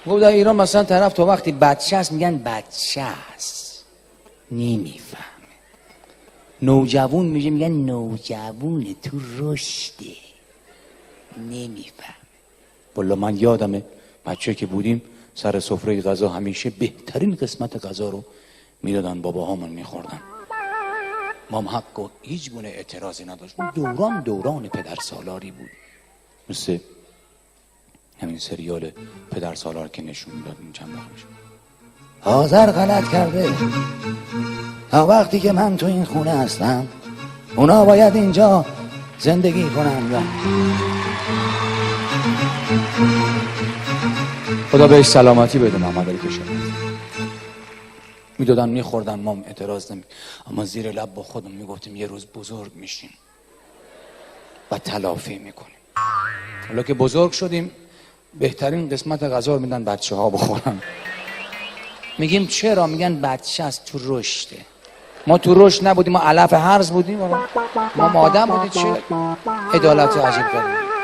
گفت در ایران مثلا طرف تو وقتی بچه است میگن بچه است، نمیفهمه. نوجوان میگن نوجوونه، تو رشده، نمیفهمه. والا من یادمه بچه که بودیم سر سفره غذا همیشه بهترین قسمت غذا رو میدادن باباهامون میخوردن. ما هم حق و هیچ گونه اعتراضی نداشت. دوران پدر سالاری بود، مثل همین سریال پدر سالار که نشون میداد این چند وقت. آذر غلط کرده، تا وقتی که من تو این خونه هستم اونا باید اینجا زندگی کنن. خدا بهش سلامتی بده محمد علی کشاورزی. میدادن میخوردن، ما هم اعتراض نمی، اما زیر لب با خودم میگفتیم یه روز بزرگ میشیم و تلافی میکنیم. حالا که بزرگ شدیم بهترین قسمت غذا رو میدن بچه ها بخورن. میگیم چرا؟ میگن بچه است، تو رشده. ما تو رشد نبودیم، ما علف هرز بودیم، ما آدم بودیم. چه عدالت عجیب داریم.